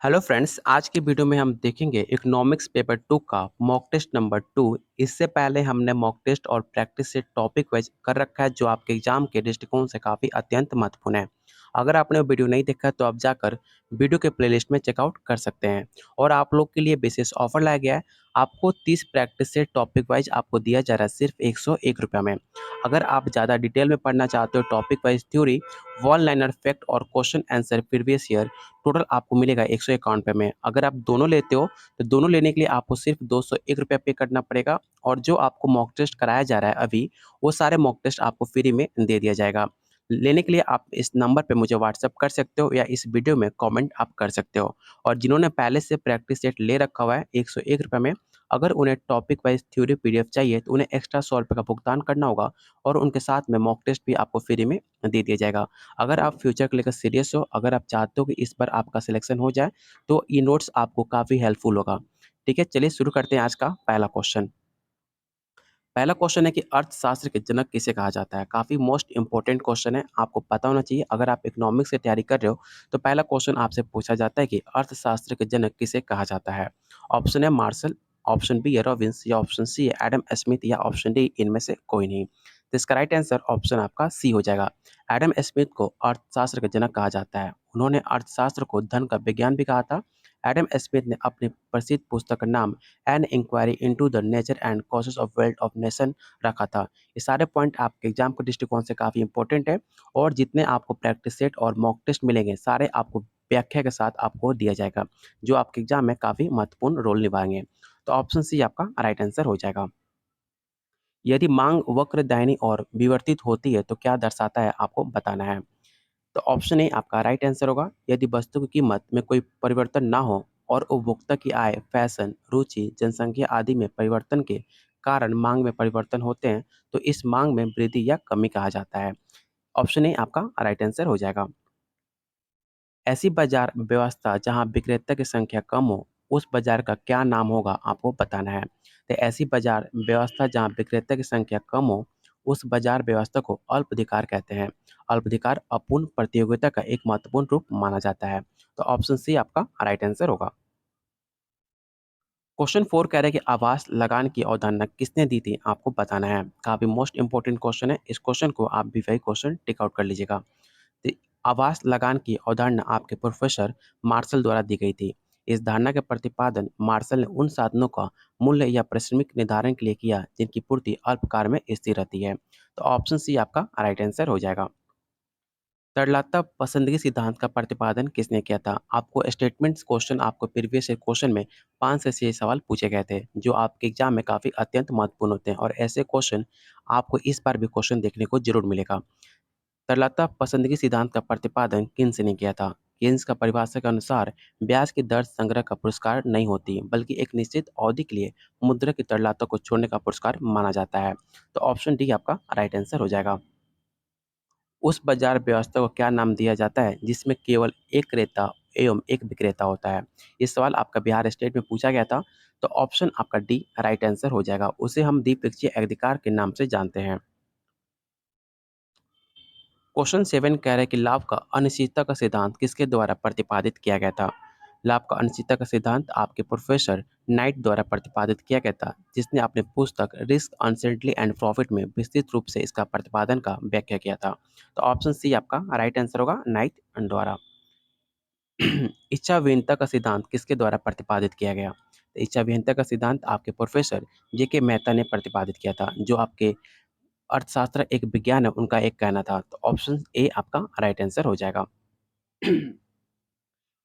Hello friends, आज की video में हम देखेंगे इकोनॉमिक्स पेपर 2 का मॉक टेस्ट नंबर 2। इससे पहले हमने मॉक टेस्ट और प्रैक्टिस सेट टॉपिक वाइज कर रखा है जो आपके एग्जाम के दृष्टिकोण से काफ़ी अत्यंत महत्वपूर्ण है। अगर आपने वो वीडियो नहीं देखा तो आप जाकर वीडियो के प्लेलिस्ट में चेकआउट कर सकते हैं। और आप लोग के लिए विशेष ऑफर लाया गया है। आपको 30 प्रैक्टिस सेट टॉपिक वाइज आपको दिया जा रहा है सिर्फ 101 रुपये में। अगर आप ज़्यादा डिटेल में पढ़ना चाहते हो topic wise theory, one liner fact और question answer previous year, total आपको मिलेगा 151 रुपये में। अगर आप दोनों लेते हो तो दोनों लेने के लिए आपको सिर्फ 201 रुपये पे करना पड़ेगा। और जो आपको मॉक टेस्ट कराया जा रहा है अभी, वो सारे मॉक टेस्ट आपको फ्री में दे दिया जाएगा। लेने के लिए आप इस नंबर पे मुझे व्हाट्सएप कर सकते हो या इस वीडियो में कमेंट आप कर सकते हो। और जिन्होंने पहले से प्रैक्टिस सेट ले रखा हुआ है 101 रुपये में, अगर उन्हें टॉपिक वाइज थ्योरी पीडीएफ चाहिए तो उन्हें एक्स्ट्रा 100 रुपये का भुगतान करना होगा। और उनके साथ में मॉक टेस्ट भी आपको फ्री में दे दिया जाएगा। अगर आप फ्यूचर को लेकर सीरियस हो, अगर आप चाहते हो कि इस बार आपका सिलेक्शन हो जाए, तो ये नोट्स आपको काफ़ी हेल्पफुल होगा। ठीक है, चलिए शुरू करते हैं आज का पहला क्वेश्चन। पहला क्वेश्चन है कि अर्थशास्त्र के जनक किसे कहा जाता है? काफ़ी मोस्ट इंपोर्टेंट क्वेश्चन है, आपको पता होना चाहिए। अगर आप इकोनॉमिक्स की तैयारी कर रहे हो, तो पहला क्वेश्चन आपसे पूछा जाता है कि अर्थशास्त्र के जनक किसे कहा जाता है? ऑप्शन है मार्शल, ऑप्शन बी है रॉबिन्स, या ऑप्शन सी है एडम स्मिथ, या ऑप्शन डी इनमें से कोई नहीं। तो इसका राइट आंसर ऑप्शन आपका सी हो जाएगा। एडम स्मिथ को अर्थशास्त्र के जनक कहा जाता है। उन्होंने अर्थशास्त्र को धन का विज्ञान भी कहा था। एडम स्मिथ ने अपनी प्रसिद्ध पुस्तक का नाम an inquiry into the nature and causes of wealth of nation रखा था। ये सारे पॉइंट आपके एग्जाम के दृष्टिकोण से काफ़ी इंपॉर्टेंट है। और जितने आपको प्रैक्टिस सेट और मॉक टेस्ट मिलेंगे, सारे आपको व्याख्या के साथ आपको दिया जाएगा, जो आपके एग्जाम में काफ़ी महत्वपूर्ण रोल निभाएंगे। तो ऑप्शन सी आपका राइट आंसर हो जाएगा। यदि मांग वक्र दाहिनी और विवर्तित होती है तो क्या दर्शाता है, आपको बताना है। तो ऑप्शन ए आपका राइट आंसर होगा। यदि वस्तु की कीमत में कोई परिवर्तन ना हो और उपभोक्ता की आय, फैशन, रुचि, जनसंख्या आदि में परिवर्तन के कारण मांग में परिवर्तन होते हैं, तो इस मांग में वृद्धि या कमी कहा जाता है। ऑप्शन ए आपका राइट आंसर हो जाएगा। ऐसी बाजार व्यवस्था जहां विक्रेता की संख्या कम हो, उस बाजार का क्या नाम होगा, आपको बताना है। तो ऐसी बाजार व्यवस्था जहां विक्रेता की संख्या कम हो, उस बाजार व्यवस्था को अल्पाधिकार कहते हैं। अल्पाधिकार अपूर्ण प्रतियोगिता का एक महत्वपूर्ण रूप माना जाता है। तो ऑप्शन सी आपका राइट आंसर होगा। क्वेश्चन 4 कह रहा है कि आवास लगान की अवधारणा किसने दी थी, आपको बताना है। काफी मोस्ट इंपोर्टेंट क्वेश्चन है, इस क्वेश्चन को आप भी वही क्वेश्चन टिक आउट कर लीजिएगा। तो आवास लगान की अवधारणा आपके प्रोफेसर मार्शल द्वारा दी गई थी। इस धारणा के प्रतिपादन मार्शल ने उन साधनों का मूल्य या पारिश्रमिक निर्धारण के लिए किया जिनकी पूर्ति अल्पकाल में स्थिर रहती है। तो ऑप्शन सी आपका राइट आंसर हो जाएगा। तरलता पसंदगी सिद्धांत का प्रतिपादन किसने किया था? आपको स्टेटमेंट्स क्वेश्चन, आपको प्रीवियस क्वेश्चन में 5 से 6 सवाल पूछे गए थे, जो आपके एग्जाम में काफ़ी अत्यंत महत्वपूर्ण होते हैं। और ऐसे क्वेश्चन आपको इस बार भी क्वेश्चन देखने को जरूर मिलेगा। तरलता पसंदगी सिद्धांत का प्रतिपादन किन्स ने किया था? केन्स का परिभाषा के अनुसार ब्याज की दर संग्रह का पुरस्कार नहीं होती, बल्कि एक निश्चित अवधि के लिए मुद्रा की तरलता को छोड़ने का पुरस्कार माना जाता है। तो ऑप्शन डी आपका राइट आंसर हो जाएगा। उस बाजार व्यवस्था को क्या नाम दिया जाता है जिसमें केवल एक क्रेता एवं एक विक्रेता होता है? ये सवाल आपका बिहार स्टेट में पूछा गया था। तो ऑप्शन आपका डी राइट आंसर हो जाएगा। उसे हम द्विपक्षीय अधिकार के नाम से जानते हैं। क्वेश्चन 7 कह रहा है कि लाभ का अनिश्चितता का सिद्धांत किसके द्वारा प्रतिपादित किया गया था? लाभ का अनिश्चितता का सिद्धांत आपके प्रोफेसर नाइट द्वारा प्रतिपादित किया गया था, जिसने अपनी पुस्तक रिस्क अनसर्टेनिटी एंड प्रॉफिट में विस्तृत रूप से इसका प्रतिपादन का व्याख्या किया था। तो ऑप्शन सी आपका राइट आंसर होगा, नाइट द्वारा। इच्छा विहीनता का सिद्धांत किसके द्वारा प्रतिपादित किया गया? तो इच्छा विहीनता का सिद्धांत आपके प्रोफेसर जेके मेहता ने प्रतिपादित किया था, जो आपके अर्थशास्त्र एक विज्ञान है, उनका एक कहना था। तो ऑप्शन ए आपका राइट आंसर हो जाएगा।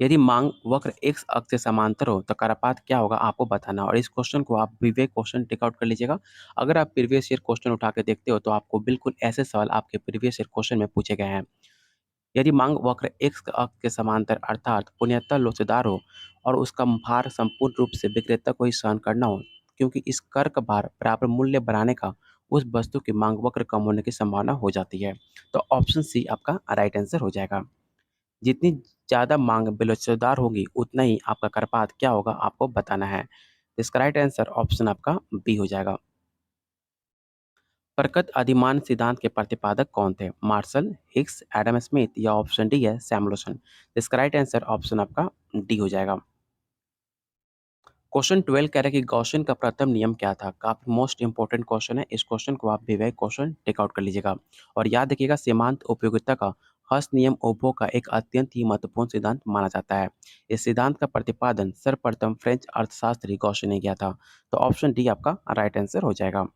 यदि मांग वक्र एक्स अक्ष से समांतर हो तो करापात क्या होगा, आपको बताना। और इस क्वेश्चन को आप विवेक क्वेश्चन टिक आउट कर लीजिएगा। अगर आप प्रीवियस ईयर क्वेश्चन उठा के देखते हो तो आपको बिल्कुल ऐसे सवाल आपके प्रीवियस ईयर क्वेश्चन में पूछे गए हैं। यदि मांग वक्र एक्स अक्ष के समांतर अर्थात पुन्यता लोचदार हो और उसका भार संपूर्ण रूप से विक्रेता को ही सहन करना हो, क्योंकि इस कर का भार बराबर मूल्य बढ़ाने का उस वस्तु की मांग वक्र कम होने की संभावना हो जाती है। तो ऑप्शन सी आपका राइट आंसर हो जाएगा। जितनी ज़्यादा मांग बेलोचदार होगी उतना ही आपका करपात क्या होगा, आपको बताना है। तो इसका राइट आंसर ऑप्शन आपका बी हो जाएगा। प्रकट अधिमान सिद्धांत के प्रतिपादक कौन थे? मार्शल, हिग्स, एडम स्मिथ या ऑप्शन डी है सैमुएल्सन। इसका राइट आंसर ऑप्शन आपका डी हो जाएगा। क्वेश्चन 12 कह रहा है कि गॉसियन का प्रथम नियम क्या था? काफ़ी मोस्ट इंपोर्टेंट क्वेश्चन है। इस क्वेश्चन को आप विवेक क्वेश्चन टेक आउट कर लीजिएगा। और याद रखिएगा सीमांत उपयोगिता का हस्त नियम उपभोग का एक अत्यंत ही महत्वपूर्ण सिद्धांत माना जाता है। इस सिद्धांत का प्रतिपादन सर्वप्रथम फ्रेंच अर्थशास्त्री गॉसियन ने किया था। तो ऑप्शन डी आपका राइट आंसर हो जाएगा।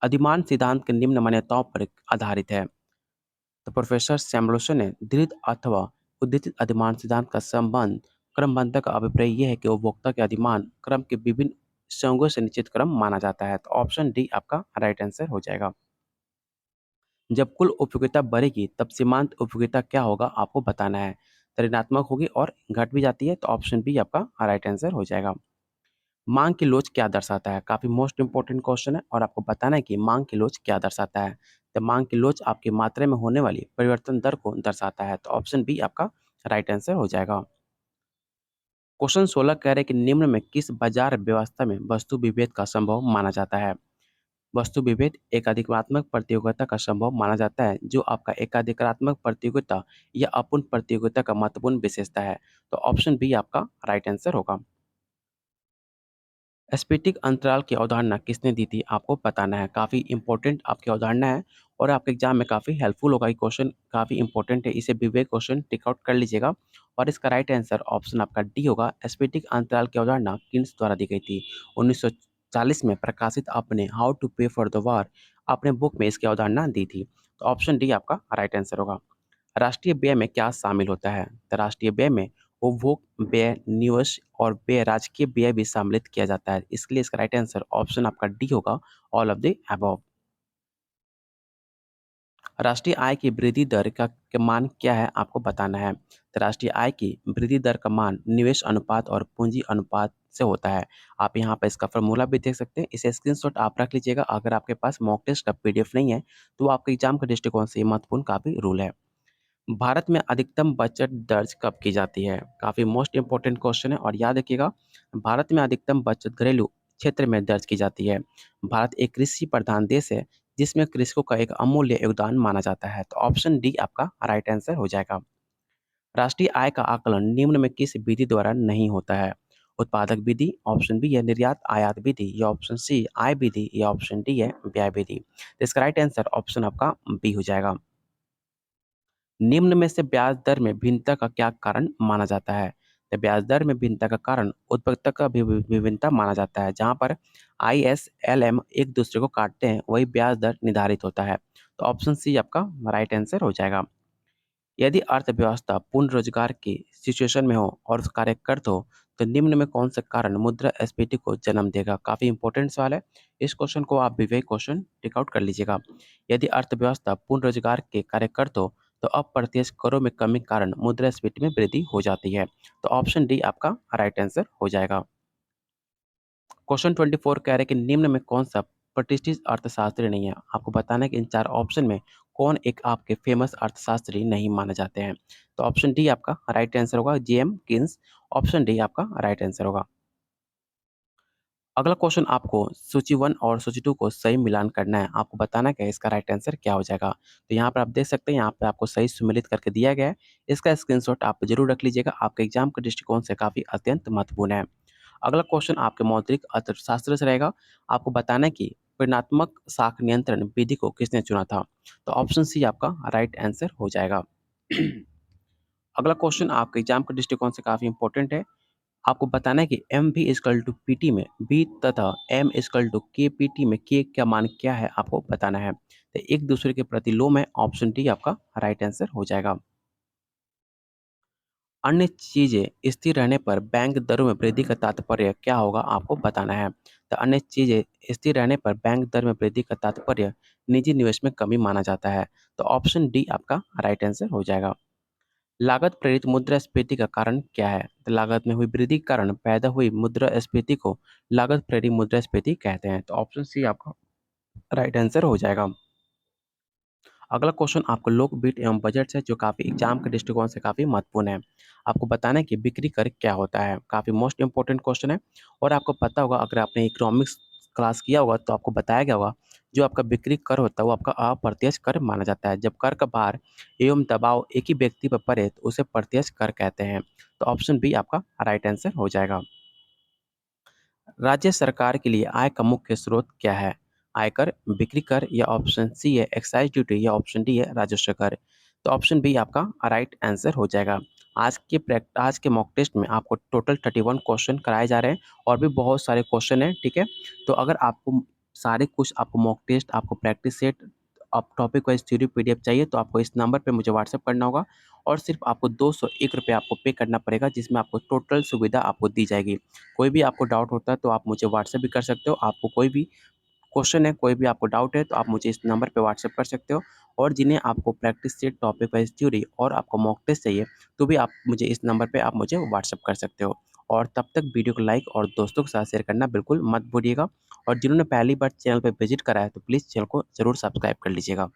अधिमान सिद्धांत के निम्न मान्यताओं पर आधारित है। तो प्रोफेसर सैमुएल्सन ने दृढ़ अथवा उद्दीपित अधिमान सिद्धांत का संबंध क्रमबद्धता का अभिप्राय यह है कि उपभोक्ता के अधिमान क्रम के विभिन्न संयोगों से निश्चित क्रम माना जाता है। तो ऑप्शन डी आपका राइट आंसर हो जाएगा। जब कुल उपयोगिता बढ़ेगी तब सीमांत उपयोगिता क्या होगा आपको बताना है। तो ऋणात्मक होगी और घट भी जाती है। तो ऑप्शन बी आपका राइट आंसर हो जाएगा। मांग की लोच क्या दर्शाता है? काफ़ी मोस्ट इंपोर्टेंट क्वेश्चन है और आपको बताना है कि मांग की लोच क्या दर्शाता है। तो मांग की लोच आपकी मात्रा में होने वाली परिवर्तन दर को दर्शाता है। तो ऑप्शन बी आपका राइट आंसर हो जाएगा। क्वेश्चन 16 कह रहे हैं कि निम्न में किस बाजार व्यवस्था में वस्तु विभेद का संभव माना जाता है? वस्तु विभेद एकाधिकारत्मक प्रतियोगिता का संभव माना जाता है जो आपका एकाधिकारात्मक प्रतियोगिता या अपूर्ण प्रतियोगिता का महत्वपूर्ण विशेषता है। तो ऑप्शन बी आपका राइट आंसर होगा। स्फटिक अंतराल की अवधारणा किसने दी थी? आपको बताना है। काफ़ी इंपॉर्टेंट आपकी अवधारणा है और आपके एग्जाम में काफ़ी हेल्पफुल होगा। ये क्वेश्चन काफ़ी इंपॉर्टेंट है। इसे विवेक क्वेश्चन टिक आउट कर लीजिएगा। और इसका राइट आंसर ऑप्शन आपका डी होगा। स्फटिक अंतराल की अवधारणा किन्स द्वारा दी गई थी? 1940 में प्रकाशित अपने हाउ टू पे फॉर द वॉर अपने बुक में इसकी अवधारणा दी थी। तो ऑप्शन डी आपका राइट आंसर होगा। राष्ट्रीय व्यय में क्या शामिल होता है? तो राष्ट्रीय व्यय में उपभोग व्यय, निवेश और व्यय राजकीय व्यय भी सम्मिलित किया जाता है। इसके लिए इसका राइट आंसर ऑप्शन आपका डी होगा, ऑल ऑफ द अबव। राष्ट्रीय आय की वृद्धि दर का मान क्या है आपको बताना है। तो राष्ट्रीय आय की वृद्धि दर का मान निवेश अनुपात और पूंजी अनुपात से होता है। आप यहाँ पर इसका फॉर्मूला भी देख सकते हैं। इसे स्क्रीनशॉट आप रख लीजिएगा। अगर आपके पास मॉक टेस्ट का पीडीएफ नहीं है तो आपके एग्जाम के दृष्टिकोण से ये महत्वपूर्ण काफी रूल है। भारत में अधिकतम बचत दर्ज कब की जाती है? काफ़ी मोस्ट इम्पोर्टेंट क्वेश्चन है और याद रखिएगा भारत में अधिकतम बचत घरेलू क्षेत्र में दर्ज की जाती है। भारत एक कृषि प्रधान देश है जिसमें कृषकों का एक अमूल्य योगदान माना जाता है। तो ऑप्शन डी आपका राइट आंसर हो जाएगा। राष्ट्रीय आय का आकलन निम्न में किस विधि द्वारा नहीं होता है? उत्पादक विधि, ऑप्शन बी है निर्यात आयात विधि या ऑप्शन सी आय विधि या ऑप्शन डी है व्यय विधि। तो इसका राइट आंसर ऑप्शन आपका बी हो जाएगा। निम्न में से ब्याज दर में भिन्नता का क्या कारण माना जाता है? तो ब्याज दर में भिन्नता का कारण उत्पादकता का विभिन्नता माना जाता है। जहाँ पर ISLM एक दूसरे को काटते हैं वही ब्याज दर निर्धारित होता है। तो ऑप्शन सी आपका राइट आंसर हो जाएगा। यदि अर्थव्यवस्था पूर्ण रोजगार की सिचुएशन में हो और कार्यरत हो तो निम्न में कौन सा कारण मुद्रास्फीति को जन्म देगा? काफी इंपॉर्टेंट सवाल है। इस क्वेश्चन को आप विवेक क्वेश्चन टिक आउट कर लीजिएगा। यदि अर्थव्यवस्था पूर्ण रोजगार के कार्यरत हो तो अप्रत्यक्ष करों में कमी के कारण मुद्रास्फीति में वृद्धि हो जाती है। तो ऑप्शन डी आपका राइट आंसर हो जाएगा। क्वेश्चन 24 कह रहे हैं कि निम्न में कौन सा प्रतिष्ठित अर्थशास्त्री नहीं है? आपको बताना है कि इन चार ऑप्शन में कौन एक आपके फेमस अर्थशास्त्री नहीं माने जाते हैं। तो ऑप्शन डी आपका राइट आंसर होगा जेएम किन्स। ऑप्शन डी आपका राइट आंसर होगा। अगला क्वेश्चन आपको सूची 1 और सूची 2 को सही मिलान करना है। आपको बताना है कि इसका राइट आंसर क्या हो जाएगा। तो यहाँ पर आप देख सकते हैं यहाँ पे आपको सही सुमेलित करके दिया गया है। इसका स्क्रीनशॉट आप जरूर रख लीजिएगा। आपके एग्जाम के दृष्टिकोण से काफी अत्यंत महत्वपूर्ण है। अगला क्वेश्चन आपके मौद्रिक अर्थशास्त्र से रहेगा। आपको बताना है कि परिणात्मक साख नियंत्रण विधि को किसने चुना था? तो ऑप्शन सी आपका राइट आंसर हो जाएगा। अगला क्वेश्चन आपके एग्जाम के दृष्टिकोण से काफी इंपॉर्टेंट है। आपको बताना है कि एम भी इजकल टू पीटी में बी तथा एम इजकल टू के पीटी में के का मान क्या है आपको बताना है। तो एक दूसरे के प्रतिलोम है। ऑप्शन डी आपका राइट आंसर हो जाएगा। अन्य चीजें स्थिर रहने पर बैंक दरों में वृद्धि का तात्पर्य क्या होगा आपको बताना है। तो अन्य चीजें स्थिर रहने पर बैंक दर में वृद्धि का तात्पर्य निजी निवेश में कमी माना जाता है। तो ऑप्शन डी आपका राइट आंसर हो जाएगा। लागत प्रेरित मुद्रास्फीति का कारण क्या है? तो लागत में हुई वृद्धि के कारण पैदा हुई मुद्रास्फीति को लागत प्रेरित मुद्रास्फीति कहते हैं। तो ऑप्शन सी आपका राइट आंसर हो जाएगा। अगला क्वेश्चन आपको लोक वित्त एवं बजट से जो काफी एग्जाम के दृष्टिकोण से काफी महत्वपूर्ण है। आपको बताना है कि बिक्री कर क्या होता है। काफी मोस्ट इंपोर्टेंट क्वेश्चन है और आपको पता होगा अगर आपने इकोनॉमिक्स क्लास किया होगा तो आपको बताया गया होगा जो आपका बिक्री कर होता है वो आपका अप्रत्यक्ष कर माना जाता है। जब कर का भार एवं दबाव एक ही व्यक्ति पर पड़े तो उसे प्रत्यक्ष कर कहते हैं। तो ऑप्शन बी आपका राइट आंसर हो जाएगा। राज्य सरकार के लिए आय का मुख्य स्रोत क्या है? आयकर, बिक्री कर या ऑप्शन सी है एक्साइज ड्यूटी या ऑप्शन डी है राजस्व कर। तो ऑप्शन बी आपका राइट आंसर हो जाएगा। आज के मॉक टेस्ट में आपको टोटल 31 क्वेश्चन कराए जा रहे हैं और भी बहुत सारे क्वेश्चन हैं, ठीक है? तो अगर आपको सारे कुछ आपको मॉक टेस्ट, आपको प्रैक्टिस सेट, आप टॉपिक वाइज थ्योरी पीडीएफ चाहिए तो आपको इस नंबर पे मुझे व्हाट्सएप करना होगा और सिर्फ आपको ₹201 आपको पे करना पड़ेगा, जिसमें आपको टोटल सुविधा आपको दी जाएगी। कोई भी आपको डाउट होता है तो आप मुझे व्हाट्सएप भी कर सकते हो। आपको कोई भी क्वेश्चन है, कोई भी आपको डाउट है तो आप मुझे इस नंबर पे व्हाट्सएप कर सकते हो। और जिन्हें आपको practice set, topic wise theory और आपको मॉक टेस्ट चाहिए तो भी आप मुझे इस नंबर पे आप मुझे व्हाट्सएप कर सकते हो। और तब तक वीडियो को लाइक और दोस्तों के साथ शेयर करना बिल्कुल मत भूलिएगा। और जिन्होंने पहली बार चैनल पे विजिट करा है तो प्लीज़ चैनल को ज़रूर सब्सक्राइब कर लीजिएगा।